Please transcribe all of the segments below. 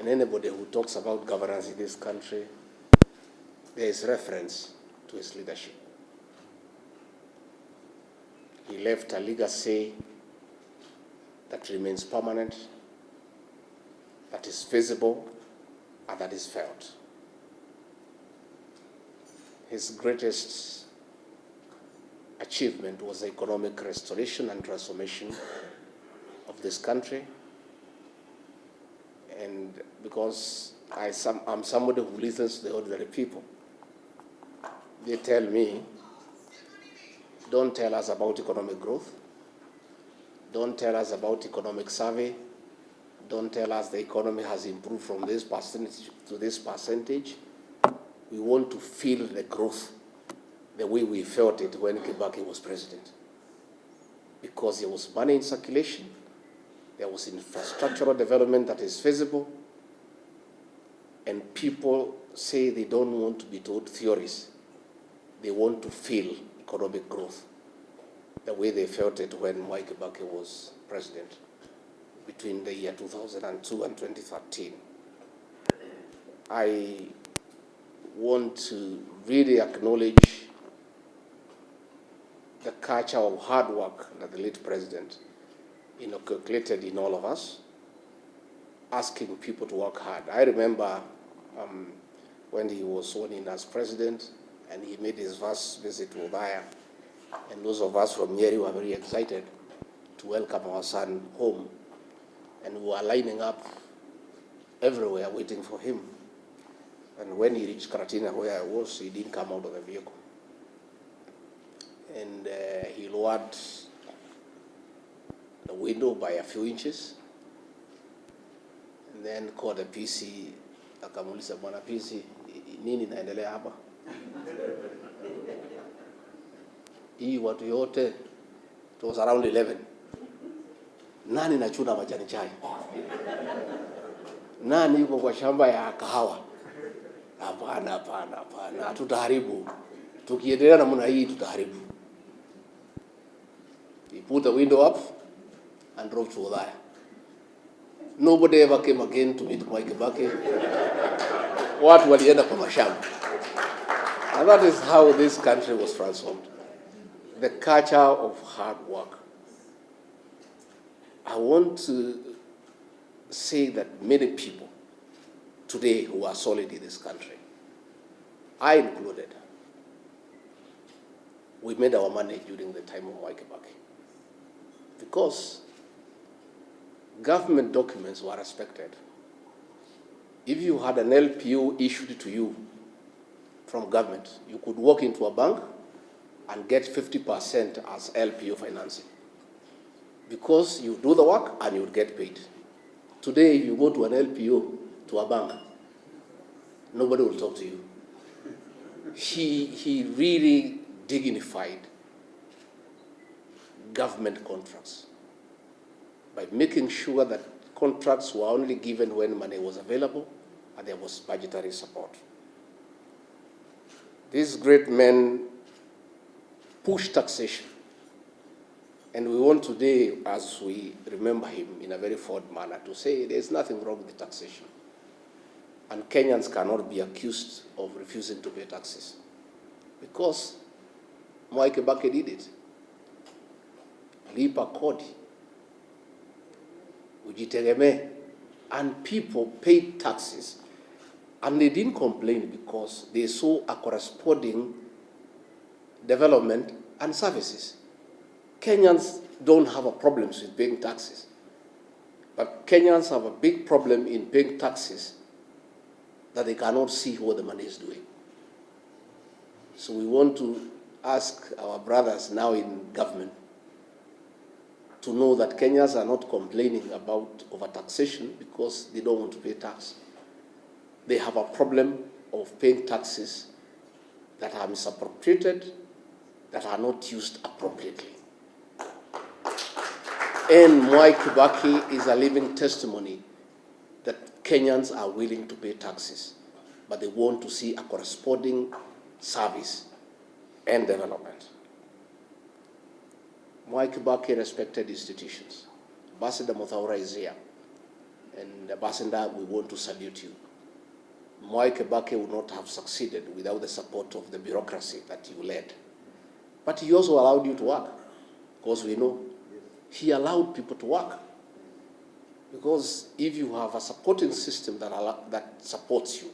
And anybody who talks about governance in this country, there is reference to his leadership. He left a legacy that remains permanent, that is visible, and that is felt. His greatest achievement was the economic restoration and transformation of this country. And because I'm somebody who listens to the ordinary people, they tell me, don't tell us about economic growth, don't tell us about economic survey, don't tell us the economy has improved from this percentage to this percentage. We want to feel the growth the way we felt it when Kibaki was president. Because there was money in circulation, there was infrastructural development that is visible, and people say they don't want to be told theories. They want to feel economic growth the way they felt it when Mwai Kibaki was president between the year 2002 and 2013. I want to really acknowledge the culture of hard work that the late president inculcated in all of us, asking people to work hard. I remember when he was sworn in as president and he made his first visit to Othaya, and those of us from Nyeri were very excited to welcome our son home, and we were lining up everywhere waiting for him. And when he reached Karatina, where I was, he didn't come out of the vehicle. And he lowered the window by a few inches, and then called the PC, akamuuliza, bwana PC, nini naendelea hapa? Hii watu yote, it was around 11. Nani nachuna majani chai? Nani yuko kwa shamba ya kahawa? Hapana, hapana, hapana, tutaharibu. Tukiendelea namna hii tutaharibu. He put the window up and drove to Othaya. Nobody ever came again to meet Mwai Kibaki. Watu walienda kwa mashamba. And that is how this country was transformed. The culture of hard work. I want to say that many people today who are solid in this country, I included, we made our money during the time of Mwai Kibaki. Because government documents were respected. If you had an LPO issued to you from government, you could walk into a bank and get 50% as LPO financing. Because you do the work and you would get paid. Today, if you go to an LPO, to a bank, nobody will talk to you. He really dignified government contracts by making sure that contracts were only given when money was available and there was budgetary support. These great men pushed taxation, and we want today, as we remember him in a very fond manner, to say there's nothing wrong with taxation. And Kenyans cannot be accused of refusing to pay taxes, because Mwai Kibaki did it. Lipa kodi, ujitegemee, and people paid taxes, and they didn't complain because they saw a corresponding development and services. Kenyans don't have a problem with paying taxes, but Kenyans have a big problem in paying taxes that they cannot see what the money is doing. So we want to ask our brothers now in government to know that Kenyans are not complaining about overtaxation because they don't want to pay tax. They have a problem of paying taxes that are misappropriated, that are not used appropriately. And Mwai Kibaki is a living testimony that Kenyans are willing to pay taxes, but they want to see a corresponding service and development. Mwai Kibaki respected institutions. Ambassador Muthaura is here. And Ambassador, we want to salute you. Mwai Kibaki would not have succeeded without the support of the bureaucracy that you led. But he also allowed you to work, because we know he allowed people to work. Because if you have a supporting system that supports you,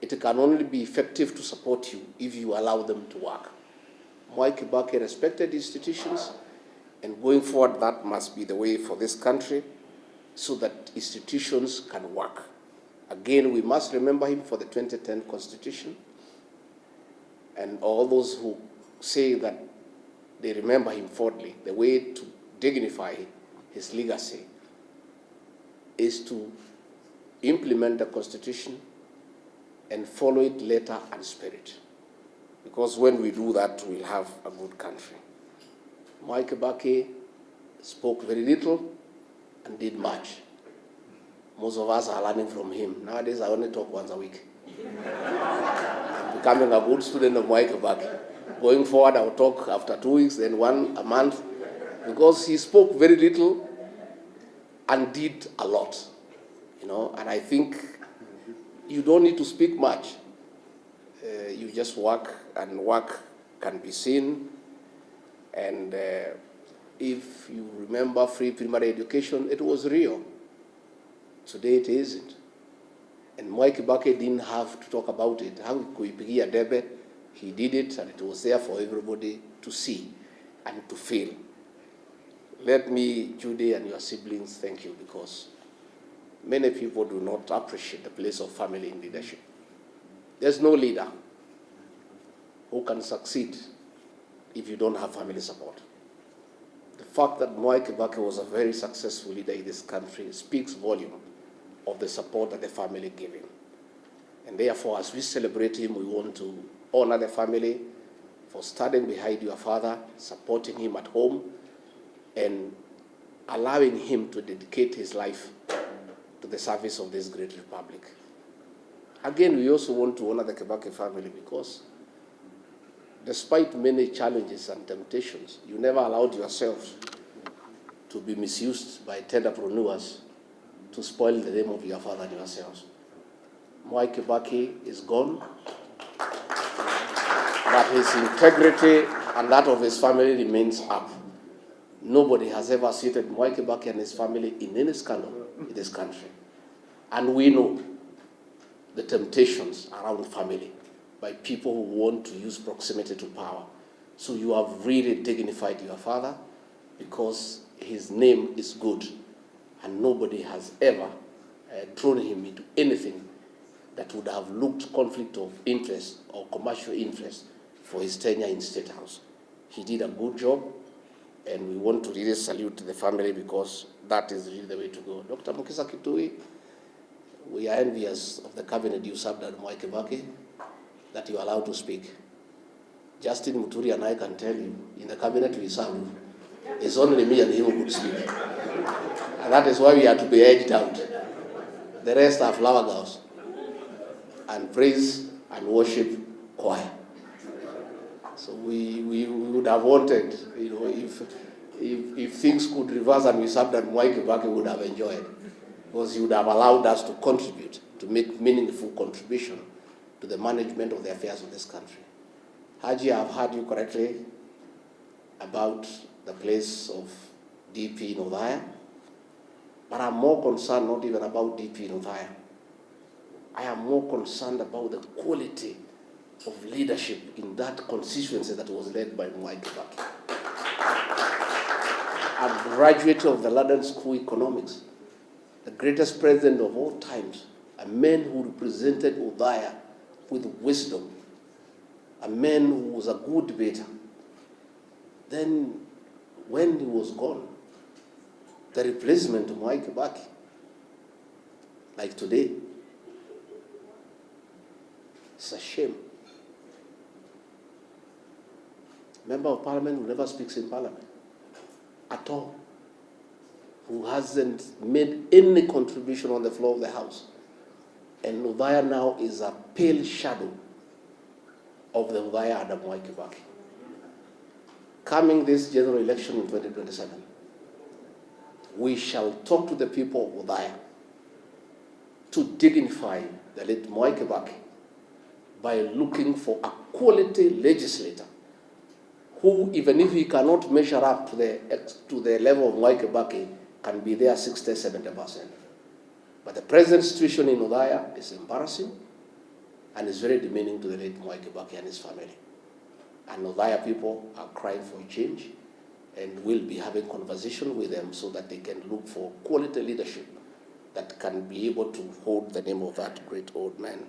it can only be effective to support you if you allow them to work. Mwai Kibaki respected institutions, and going forward, that must be the way for this country, so that institutions can work. Again, we must remember him for the 2010 Constitution, and all those who say that they remember him fondly, the way to dignify his legacy is to implement the Constitution and follow it letter and spirit. Because when we do that, we'll have a good country. Mwai Kibaki spoke very little and did much. Most of us are learning from him. Nowadays, I only talk once a week. I'm becoming a good student of Mwai Kibaki. Going forward, I'll talk after 2 weeks, then one a month, because he spoke very little and did a lot. And I think you don't need to speak much. You just work, and work can be seen. And if you remember free primary education, it was real. Today it isn't. And Mwai Kibaki didn't have to talk about it. How kuipigia debe, he did it, and it was there for everybody to see and to feel. Let me, Judy and your siblings, thank you, because many people do not appreciate the place of family in leadership. There's no leader who can succeed if you don't have family support. The fact that Mwai Kibaki was a very successful leader in this country speaks volume of the support that the family gave him. And therefore, as we celebrate him, we want to honor the family for standing behind your father, supporting him at home, and allowing him to dedicate his life to the service of this great republic. Again, we also want to honor the Kibaki family because despite many challenges and temptations, you never allowed yourselves to be misused by entrepreneurs to spoil the name of your father and yourselves. Mwai Kibaki is gone, but his integrity and that of his family remains up. Nobody has ever seated Mwai Kibaki and his family in any scandal in this country. And we know the temptations around family by people who want to use proximity to power. So you have really dignified your father because his name is good, and nobody has ever thrown him into anything that would have looked conflict of interest or commercial interest for his tenure in State House. He did a good job, and we want to really salute the family because that is really the way to go. Dr. Mukisa Kitui, we are envious of the cabinet you served at Mwai Kibaki, that you are allowed to speak. Justin Muturi and I can tell you, in the cabinet we served, it's only me and him who could speak. And that is why we had to be edged out. The rest are flower girls and praise and worship choir. So we would have wanted, if things could reverse and we served at Mwai Kibaki, we would have enjoyed, because he would have allowed us to contribute, to make meaningful contribution to the management of the affairs of this country. Haji, I've heard you correctly about the place of DP in Othaya, but I'm more concerned not even about DP in Othaya. I am more concerned about the quality of leadership in that constituency that was led by Mwai Kibaki. A graduate of the London School of Economics, the greatest president of all times, a man who represented Othaya with wisdom, a man who was a good debater. Then, when he was gone, the replacement of Mwai Kibaki, like today, it's a shame. Member of Parliament who never speaks in Parliament at all, who hasn't made any contribution on the floor of the House. And Othaya now is a pale shadow of the Othaya under Mwai Kibaki. Coming this general election in 2027, we shall talk to the people of Othaya to dignify the late Mwai Kibaki by looking for a quality legislator who, even if he cannot measure up to the level of Mwai Kibaki, can be there 60-70%. But the present situation in Othaya is embarrassing and is very demeaning to the late Mwai Kibaki and his family. And Othaya people are crying for a change, and we'll be having conversation with them so that they can look for quality leadership that can be able to hold the name of that great old man.